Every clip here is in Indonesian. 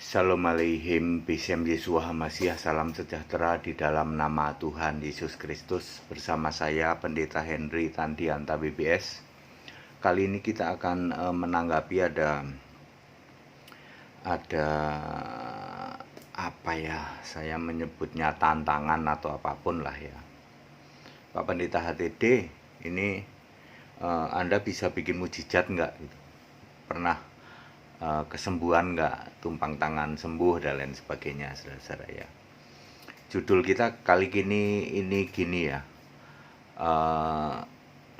Shalom Aleihim, Bishem Yeshua HaMashiach, salam sejahtera di dalam nama Tuhan Yesus Kristus. Bersama saya Pendeta Henry Tandianta BBS. Kali ini kita akan menanggapi ada apa ya, saya menyebutnya tantangan atau apapun lah ya. Pak Pendeta HTD, ini Anda bisa bikin mujizat nggak? Gitu. Pernah kesembuhan nggak, tumpang tangan sembuh dan lain sebagainya, saudara-saudara ya. Judul kita kali ini gini ya,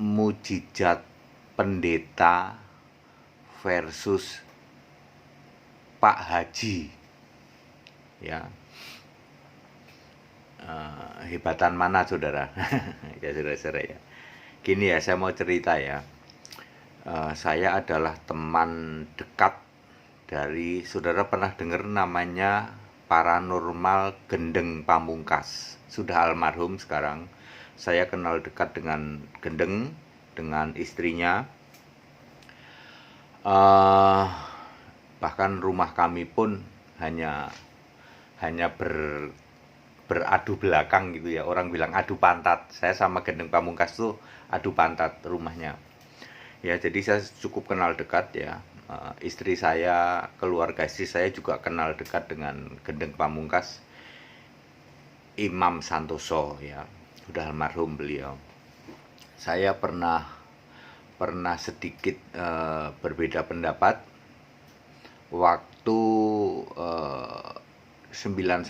mujizat pendeta versus Pak Haji ya. Hebatan mana saudara? Ya saudara-saudara ya. Gini ya, saya mau cerita ya. Saya adalah teman dekat dari, saudara pernah dengar namanya Paranormal Gendeng Pamungkas. Sudah almarhum sekarang. Saya kenal dekat dengan Gendeng, dengan istrinya. Bahkan rumah kami pun hanya beradu belakang gitu ya. Orang bilang adu pantat. Saya sama Gendeng Pamungkas tuh adu pantat rumahnya. Ya, jadi saya cukup kenal dekat ya. Istri saya, keluarga istri saya juga kenal dekat dengan Gendeng Pamungkas, Imam Santoso ya. Sudah almarhum beliau. Saya pernah sedikit berbeda pendapat waktu 99,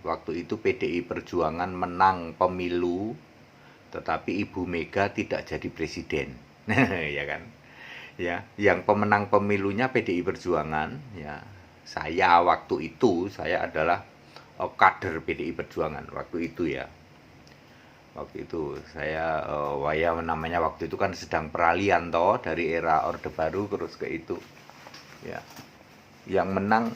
waktu itu PDI Perjuangan menang pemilu, tetapi Ibu Mega tidak jadi presiden. Ya kan? Ya, yang pemenang pemilunya PDI Perjuangan ya. Saya waktu itu adalah kader PDI Perjuangan waktu itu ya. Waktu itu saya namanya waktu itu kan sedang peralihan toh, dari era Orde Baru terus ke itu. Ya. Yang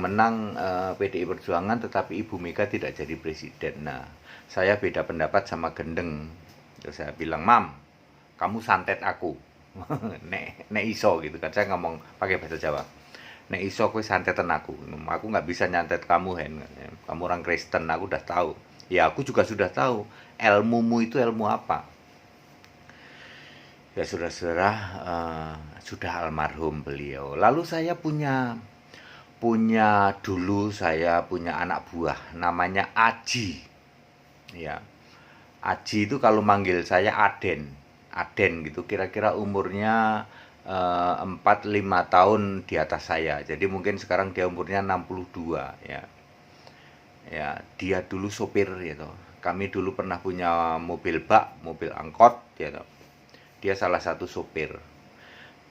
menang PDI Perjuangan, tetapi Ibu Mega tidak jadi presiden. Nah, saya beda pendapat sama Gendeng. Terus saya bilang, "Mam, kamu santet aku." nek iso gitu kan, saya ngomong pakai bahasa Jawa. Nek iso kowe santetan aku nggak bisa nyantet kamu, Hen. Kamu orang Kristen, aku udah tahu. Ya, aku juga sudah tahu ilmumu itu ilmu apa. Ya saudara-saudara, sudah almarhum beliau. Lalu saya punya dulu saya punya anak buah namanya Aji. Ya. Aji itu kalau manggil saya Aden gitu, kira-kira umurnya 4-5 tahun di atas saya. Jadi mungkin sekarang dia umurnya 62 ya. Ya, dia dulu sopir gitu. Kami dulu pernah punya mobil bak, mobil angkot gitu. Dia salah satu sopir.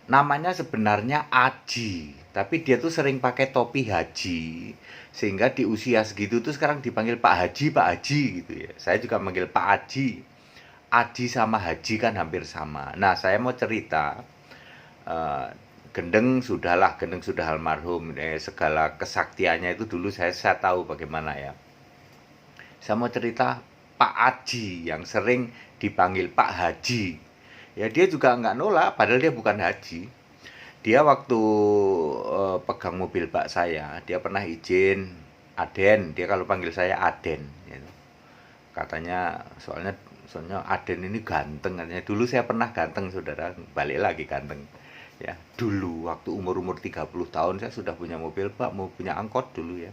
Namanya sebenarnya Aji, tapi dia tuh sering pakai topi haji, sehingga di usia segitu tuh sekarang dipanggil Pak Haji gitu ya. Saya juga manggil Pak Haji. Aji sama Haji kan hampir sama. Nah, saya mau cerita, Gendeng sudah almarhum. Segala kesaktiannya itu dulu saya tahu bagaimana ya. Saya mau cerita Pak Aji yang sering dipanggil Pak Haji. Ya, dia juga nggak nolak, padahal dia bukan haji. Dia waktu pegang mobil bak saya, dia pernah izin Aden. Dia kalau panggil saya Aden gitu. Katanya soalnya Aden ini ganteng katanya. Dulu saya pernah ganteng saudara, balik lagi ganteng ya. Dulu waktu umur 30 tahun saya sudah punya mobil bak, mau punya angkot dulu ya.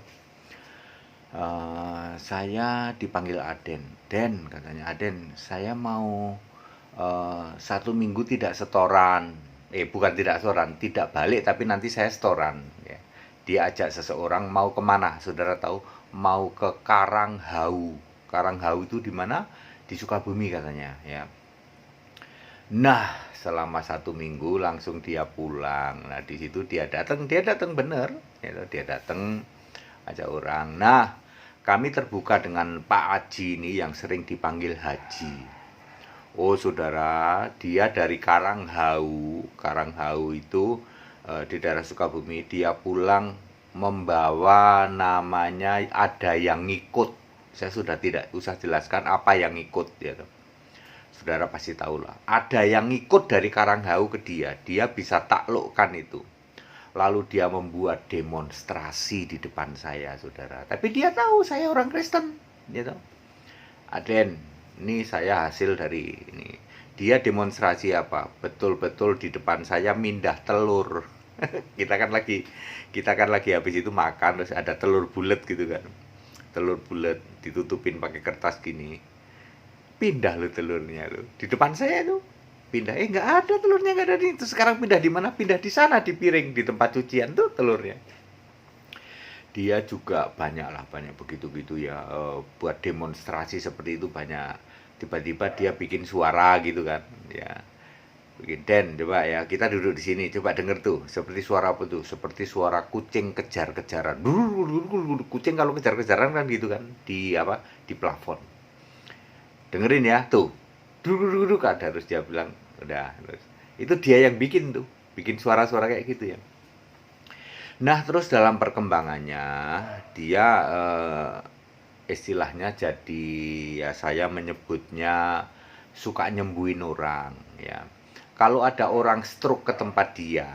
Saya dipanggil Aden. Den katanya, Aden saya mau 1 minggu tidak setoran. Bukan tidak setoran, tidak balik, tapi nanti saya setoran ya. Dia ajak seseorang, mau kemana saudara tahu? Mau ke Karanghau. Karanghau itu di mana? Di Sukabumi katanya ya. Nah, selama 1 minggu langsung dia pulang. Nah, di situ dia datang bener ya, dia datang ajak orang. Nah, kami terbuka dengan Pak Haji ini yang sering dipanggil Haji. Oh saudara, dia dari Karanghau itu di daerah Sukabumi. Dia pulang membawa namanya ada yang ngikut. Saya sudah tidak usah jelaskan apa yang ngikut ya. Saudara pasti tahu lah. Ada yang ngikut dari Karanghau ke dia bisa taklukkan itu. Lalu dia membuat demonstrasi di depan saya, saudara. Tapi dia tahu saya orang Kristen, gitu. Aden, ini saya hasil dari ini. Dia demonstrasi apa? Betul-betul di depan saya mindah telur. kita kan lagi habis itu makan, terus ada telur bulat gitu kan. Telur bulat ditutupin pakai kertas gini. Pindah lo telurnya lo di depan saya tuh. Pindah, nggak ada telurnya, nggak ada nih. Terus sekarang pindah di mana? Pindah di sana, di piring, di tempat cucian tuh telurnya. Dia juga banyak begitu-gitu ya, buat demonstrasi seperti itu banyak. Tiba-tiba dia bikin suara gitu kan, ya. Bikin, Den, coba ya, kita duduk di sini, coba denger tuh, seperti suara apa tuh? Seperti suara kucing kejar-kejaran. Kucing kalau kejar-kejaran kan gitu kan, di apa? Di plafon. Dengerin ya, tuh. Duduk ada, harus dia bilang, udah. Terus. Itu dia yang bikin tuh, bikin suara-suara kayak gitu ya. Nah, terus dalam perkembangannya dia istilahnya jadi, ya saya menyebutnya suka nyembuhin orang ya. Kalau ada orang stroke ke tempat dia,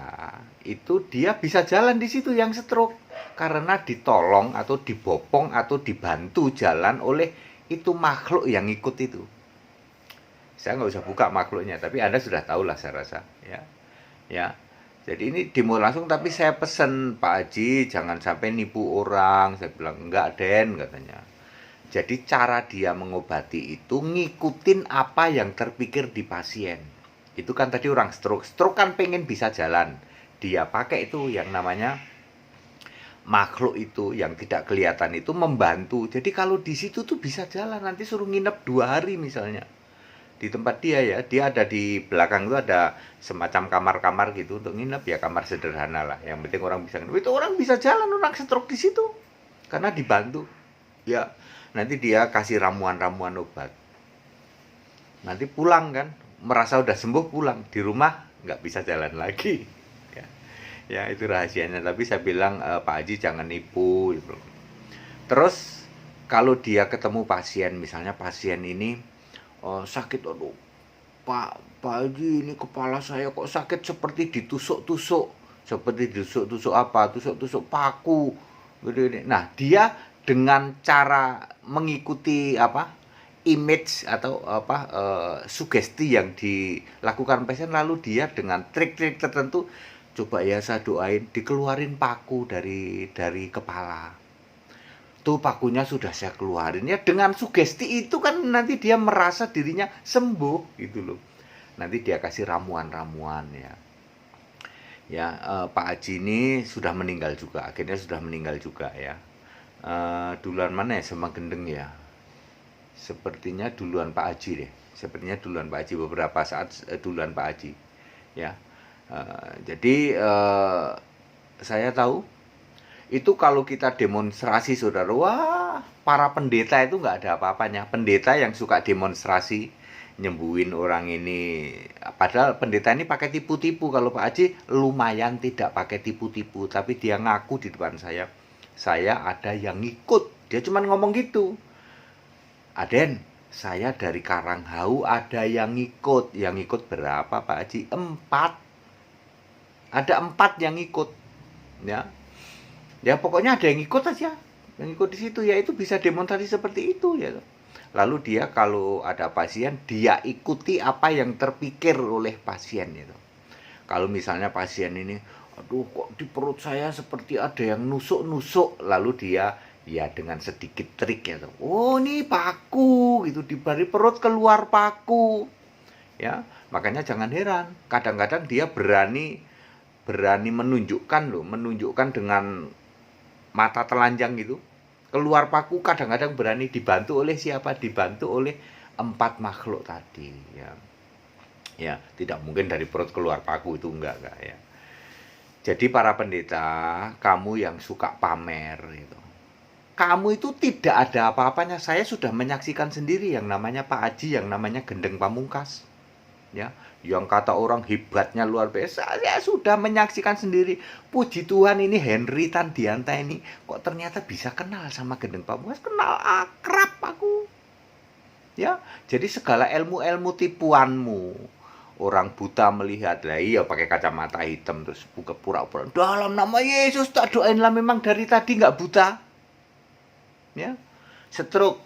itu dia bisa jalan di situ yang stroke karena ditolong atau dibopong atau dibantu jalan oleh itu makhluk yang ikut itu. Saya nggak usah buka makhluknya, tapi Anda sudah tahu lah saya rasa ya. Ya. Jadi ini demo langsung, tapi saya pesen, Pak Haji jangan sampai nipu orang. Saya bilang, enggak Den, katanya. Jadi cara dia mengobati itu ngikutin apa yang terpikir di pasien. Itu kan tadi orang stroke. Stroke kan pengen bisa jalan. Dia pakai itu yang namanya makhluk itu yang tidak kelihatan itu membantu. Jadi kalau di situ tuh bisa jalan, nanti suruh nginep 2 hari misalnya. Di tempat dia ya, dia ada di belakang itu ada semacam kamar-kamar gitu untuk nginep ya, kamar sederhana lah. Yang penting orang bisa nginep. Itu orang bisa jalan, orang stroke di situ karena dibantu. Ya, nanti dia kasih ramuan-ramuan obat. Nanti pulang kan, merasa udah sembuh pulang, di rumah nggak bisa jalan lagi. Ya, ya itu rahasianya. Tapi saya bilang Pak Haji jangan nipu. Gitu. Terus kalau dia ketemu pasien, misalnya pasien ini sakit, aduh Pak Haji ini kepala saya kok sakit seperti ditusuk-tusuk. Seperti ditusuk-tusuk apa? Tusuk-tusuk paku. Nah, dia dengan cara mengikuti apa? Image atau apa sugesti yang dilakukan pasien, lalu dia dengan trik-trik tertentu, coba ya saya doain dikeluarin paku dari kepala. Tuh pakunya sudah saya keluarin ya, dengan sugesti itu kan nanti dia merasa dirinya sembuh gitu loh. Nanti dia kasih ramuan-ramuan ya. Ya, Pak Haji ini sudah meninggal juga, akhirnya sudah meninggal juga ya. Duluan mana ya sama gendeng ya? Sepertinya duluan Pak Haji deh. Sepertinya duluan Pak Haji, beberapa saat duluan Pak Haji. Ya. Jadi saya tahu itu kalau kita demonstrasi, saudara, wah, para pendeta itu nggak ada apa-apanya. Pendeta yang suka demonstrasi nyembuhin orang ini, padahal pendeta ini pakai tipu-tipu. Kalau Pak Haji lumayan tidak pakai tipu-tipu, tapi dia ngaku di depan saya ada yang ikut. Dia cuma ngomong gitu, Aden, saya dari Karanghau ada yang ikut. Yang ikut berapa Pak Haji? 4. Ada 4 yang ikut ya. Ya pokoknya ada yang ikut aja, yang ikut di situ ya, itu bisa demonstrasi seperti itu ya. Lalu dia kalau ada pasien, dia ikuti apa yang terpikir oleh pasien itu. Kalau misalnya pasien ini, aduh kok di perut saya seperti ada yang nusuk-nusuk, lalu dia ya dengan sedikit trik ya, oh ini paku gitu, di perut keluar paku ya. Makanya jangan heran, kadang-kadang dia berani menunjukkan dengan mata telanjang gitu, keluar paku, kadang-kadang berani, dibantu oleh siapa? Dibantu oleh 4 makhluk tadi ya. Ya, tidak mungkin dari perut keluar paku, itu enggak ya. Jadi para pendeta, kamu yang suka pamer gitu, kamu itu tidak ada apa-apanya. Saya sudah menyaksikan sendiri yang namanya Pak Haji, yang namanya Gendeng Pamungkas ya, yang kata orang hebatnya luar biasa. Saya sudah menyaksikan sendiri. Puji Tuhan, ini Henry Tandianta ini kok ternyata bisa kenal sama Gendeng Pamungkas, kenal akrab aku ya. Jadi segala ilmu-ilmu tipuanmu, orang buta melihat. Lah iya pakai kacamata hitam terus buka pura-pura, dalam nama Yesus tak doain lah, memang dari tadi nggak buta. Ya, stroke.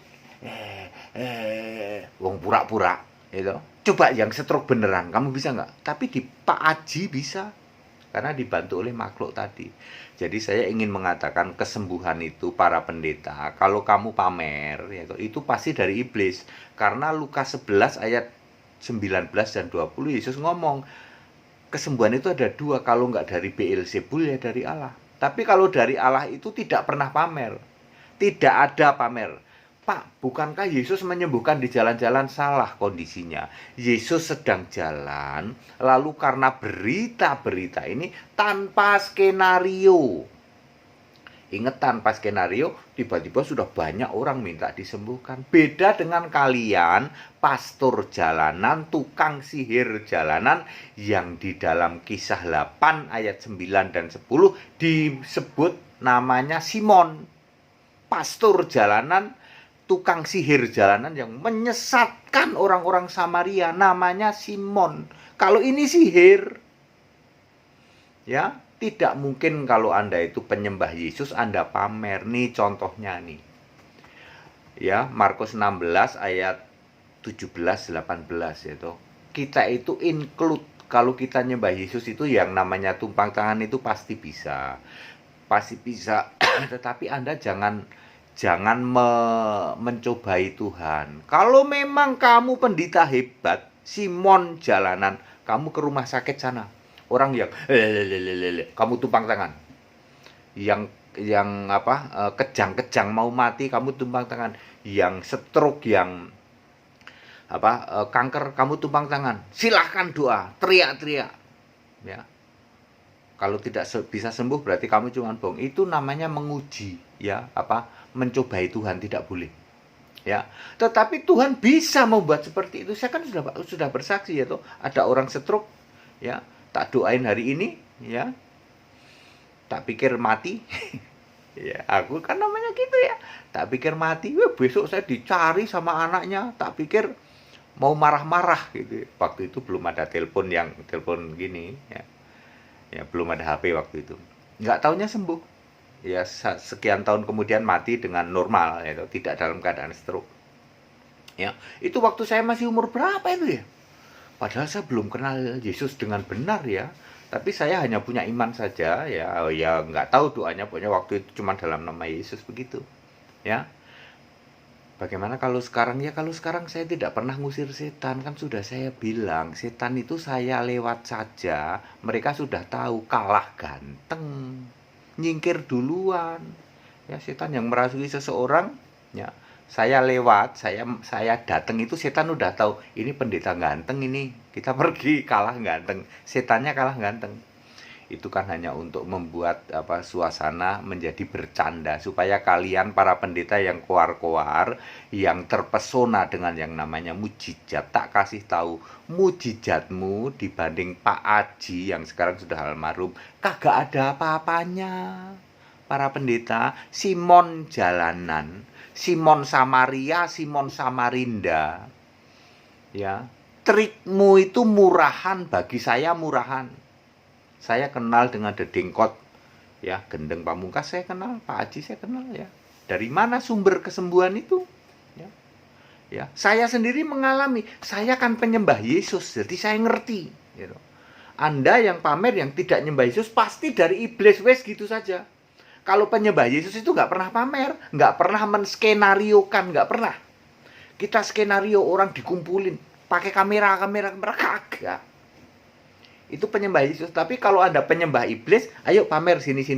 Wong pura-pura itu. Coba yang stroke beneran, kamu bisa nggak? Tapi di Pak Aji bisa, karena dibantu oleh makhluk tadi. Jadi saya ingin mengatakan kesembuhan itu para pendeta, kalau kamu pamer, ya, itu pasti dari iblis. Karena Lukas 11 ayat 19 dan 20 Yesus ngomong, kesembuhan itu ada dua, kalau nggak dari Beelzebul ya dari Allah. Tapi kalau dari Allah itu tidak pernah pamer, tidak ada pamer. Pak, bukankah Yesus menyembuhkan di jalan-jalan? Salah kondisinya. Yesus sedang jalan, lalu karena berita-berita ini tanpa skenario. Ingat, tanpa skenario, tiba-tiba sudah banyak orang minta disembuhkan. Beda dengan kalian, pastor jalanan, tukang sihir jalanan, yang di dalam Kisah 8 ayat 9 dan 10 disebut namanya Simon. Pastor jalanan, tukang sihir jalanan yang menyesatkan orang-orang Samaria, namanya Simon. Kalau ini sihir, ya tidak mungkin kalau Anda itu penyembah Yesus Anda pamer. Nih contohnya nih, ya Markus 16 ayat 17-18 itu. Kita itu include, kalau kita nyembah Yesus itu yang namanya tumpang tangan itu pasti bisa, tetapi Anda jangan mencobai Tuhan. Kalau memang kamu pendeta hebat, Simon jalanan, kamu ke rumah sakit sana, orang yang kamu tumpang tangan, yang kejang-kejang mau mati kamu tumpang tangan, yang stroke, yang kanker kamu tumpang tangan, silahkan doa, teriak-teriak, ya. Kalau tidak bisa sembuh berarti kamu cuma bohong. Itu namanya menguji, ya, mencobai Tuhan, tidak boleh. Ya. Tetapi Tuhan bisa membuat seperti itu. Saya kan sudah bersaksi, ya toh. Ada orang stroke, ya, tak doain hari ini, ya. Tak pikir mati. Ya, aku kan namanya gitu, ya. Tak pikir mati, besok saya dicari sama anaknya, tak pikir mau marah-marah gitu. Waktu itu belum ada telepon gini, ya. Ya, belum ada HP waktu itu. Nggak taunya sembuh. Ya, sekian tahun kemudian mati dengan normal, ya, tidak dalam keadaan stroke. Ya, itu waktu saya masih umur berapa itu ya? Padahal saya belum kenal Yesus dengan benar, ya. Tapi saya hanya punya iman saja, ya. Ya nggak tahu doanya, pokoknya waktu itu cuma dalam nama Yesus begitu. Ya. Bagaimana kalau sekarang? Ya kalau sekarang saya tidak pernah ngusir setan, kan sudah saya bilang, setan itu saya lewat saja, mereka sudah tahu, kalah ganteng, nyingkir duluan. Ya, setan yang merasuki seseorang, ya, saya lewat, saya datang itu setan udah tahu, ini pendeta ganteng ini, kita pergi, kalah ganteng, setannya kalah ganteng. Itu kan hanya untuk membuat suasana menjadi bercanda, supaya kalian para pendeta yang koar-koar, yang terpesona dengan yang namanya mujizat, tak kasih tahu mujizatmu dibanding Pak Aji yang sekarang sudah almarhum kagak ada apa-apanya. Para pendeta, Simon jalanan, Simon Samaria, Simon Samarinda, ya, trikmu itu murahan, bagi saya murahan. Saya kenal dengan Dedengkot, ya, Gendeng Pamungkas saya kenal, Pak Aji saya kenal, ya. Dari mana sumber kesembuhan itu? Ya. Ya, saya sendiri mengalami, saya kan penyembah Yesus, jadi saya ngerti, gitu. Anda yang pamer, yang tidak nyembah Yesus, pasti dari iblis, wes gitu saja. Kalau penyembah Yesus itu nggak pernah pamer, nggak pernah menskenariokan, nggak pernah. Kita skenario orang dikumpulin, pakai kamera, kagak. Itu penyembah Yesus. Tapi kalau Anda penyembah iblis, ayo pamer sini.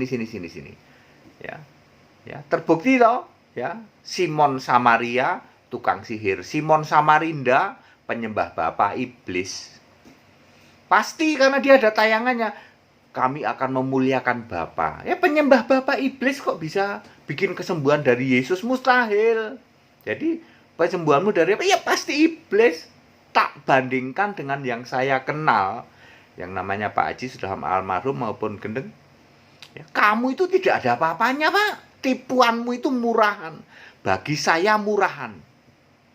Ya. Ya, terbukti toh, ya. Simon Samaria, tukang sihir. Simon Samarinda, penyembah bapa iblis. Pasti karena dia ada tayangannya. Kami akan memuliakan Bapa. Ya, penyembah bapa iblis kok bisa bikin kesembuhan dari Yesus? Mustahil. Jadi, kesembuhanmu dari apa? Ya pasti iblis. Tak bandingkan dengan yang saya kenal, yang namanya Pak Haji sudah almarhum maupun Gendeng, ya, kamu itu tidak ada apa-apanya, Pak. Tipuanmu itu murahan. Bagi saya murahan,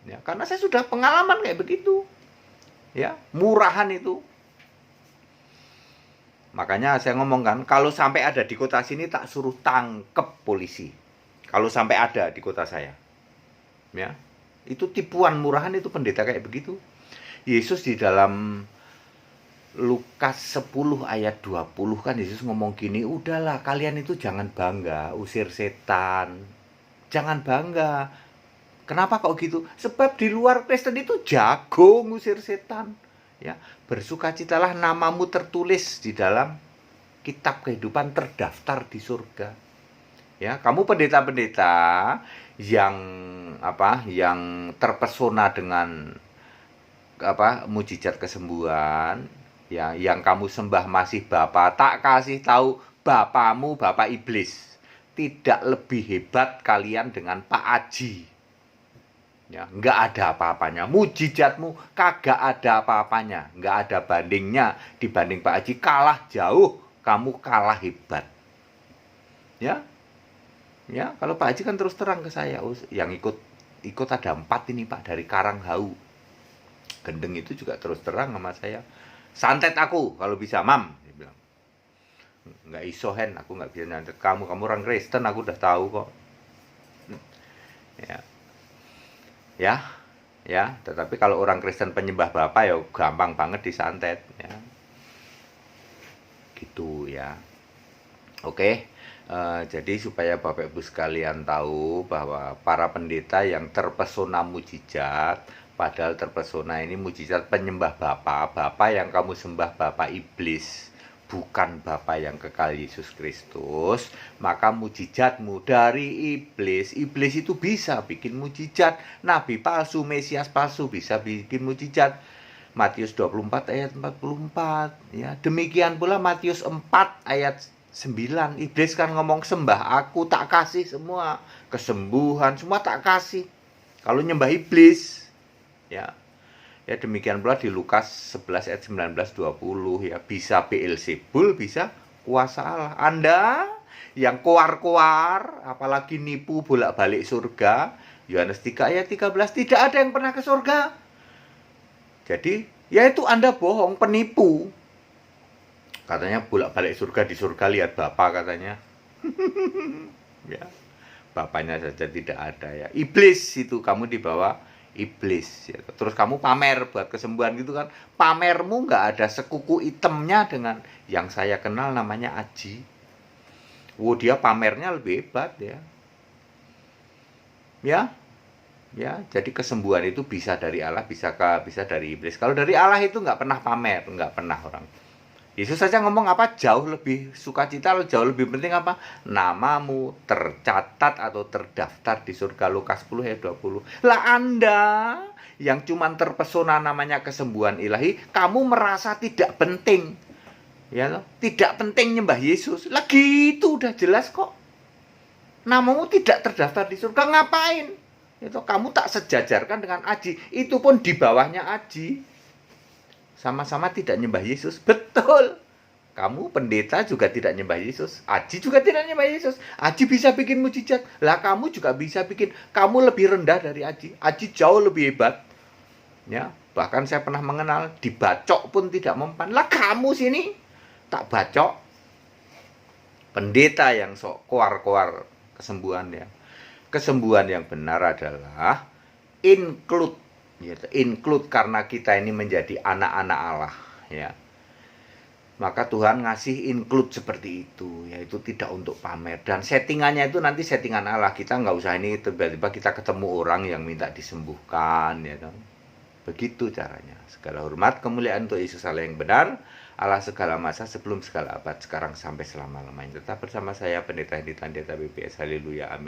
ya, karena saya sudah pengalaman kayak begitu, Ya, murahan itu. Makanya saya ngomong kan, kalau sampai ada di kota sini tak suruh tangkep polisi. Kalau sampai ada di kota saya. Ya. Itu tipuan murahan itu pendeta kayak begitu. Yesus di dalam Lukas 10 ayat 20 kan Yesus ngomong gini, udahlah kalian itu jangan bangga, usir setan. Jangan bangga. Kenapa kok gitu? Sebab di luar Kristen itu jago ngusir setan. Ya, bersukacitalah namamu tertulis di dalam kitab kehidupan terdaftar di surga. Ya, kamu pendeta-pendeta yang yang terpesona dengan mujizat kesembuhan, ya, yang kamu sembah masih Bapa, tak kasih tahu bapamu Bapak iblis. Tidak lebih hebat kalian dengan Pak Aji. Ya, nggak ada apa-apanya. Mujizatmu kagak ada apa-apanya, nggak ada bandingnya dibanding Pak Haji. Kalah jauh, kamu kalah hebat. Ya, ya. Kalau Pak Haji kan terus terang ke saya, yang ikut ada 4 ini Pak dari Karanghau. Gendeng itu juga terus terang sama saya. Santet aku kalau bisa, Mam. Dia bilang, nggak iso Hen, aku nggak bisa nyantet kamu. Kamu orang Kristen, aku udah tahu kok. Ya. Ya, tetapi kalau orang Kristen penyembah Bapa ya gampang banget disantet, ya. Gitu ya. Oke, jadi supaya Bapak Ibu sekalian tahu bahwa para pendeta yang terpesona mujizat, padahal terpesona ini mujizat penyembah Bapa yang kamu sembah Bapa iblis, bukan Bapa yang kekal Yesus Kristus, maka mujizatmu dari iblis. Iblis itu bisa bikin mujizat. Nabi palsu, Mesias palsu bisa bikin mujizat. Matius 24 ayat 44. Ya, demikian pula Matius 4 ayat 9. Iblis kan ngomong, sembah aku tak kasih semua. Kesembuhan semua tak kasih. Kalau nyembah iblis. Ya. Ya, demikian pula di Lukas 11 ayat 19-20 ya, bisa Beelzebul, bisa kuasa Allah. Anda yang koar-koar, apalagi nipu bolak-balik surga, Yohanes 3 ayat 13, tidak ada yang pernah ke surga. Jadi, ya itu Anda bohong, penipu. Katanya bolak-balik surga, di surga lihat Bapa katanya. Ya, Bapaknya saja tidak ada ya. Iblis itu kamu dibawa iblis ya. Terus kamu pamer buat kesembuhan gitu kan, pamermu nggak ada sekuku itemnya dengan yang saya kenal namanya Aji. Dia pamernya lebih hebat ya, jadi kesembuhan itu bisa dari Allah, bisa dari iblis. Kalau dari Allah itu nggak pernah pamer, nggak pernah orang. Yesus saja ngomong apa? Jauh lebih sukacita, jauh lebih penting apa? Namamu tercatat atau terdaftar di surga. Lukas 10 ayat 20. Lah Anda yang cuman terpesona namanya kesembuhan ilahi, kamu merasa tidak penting. Ya, tidak penting nyembah Yesus. Lah gitu udah jelas kok. Namamu tidak terdaftar di surga, ngapain? Itu kamu tak sejajarkan dengan Aji. Itu pun di bawahnya Aji. Sama-sama tidak nyembah Yesus. Betul. Kamu pendeta juga tidak nyembah Yesus. Aji juga tidak nyembah Yesus. Aji bisa bikin mujizat. Lah kamu juga bisa bikin. Kamu lebih rendah dari Aji. Aji jauh lebih hebat. Ya, bahkan saya pernah mengenal dibacok pun tidak mempan. Lah kamu sini tak bacok. Pendeta yang sok koar-koar kesembuhan ya. Kesembuhan yang benar adalah include karena kita ini menjadi anak-anak Allah ya. Maka Tuhan ngasih include seperti itu, yaitu tidak untuk pamer. Dan settingannya itu nanti settingan Allah. Kita nggak usah ini tiba-tiba kita ketemu orang yang minta disembuhkan ya kan. Begitu caranya. Segala hormat kemuliaan untuk Yesus Allah yang benar, Allah segala masa sebelum segala abad, sekarang sampai selama-lamanya. Tetap bersama saya Pendeta Hedi Tandeta BPS. Haleluya, amin.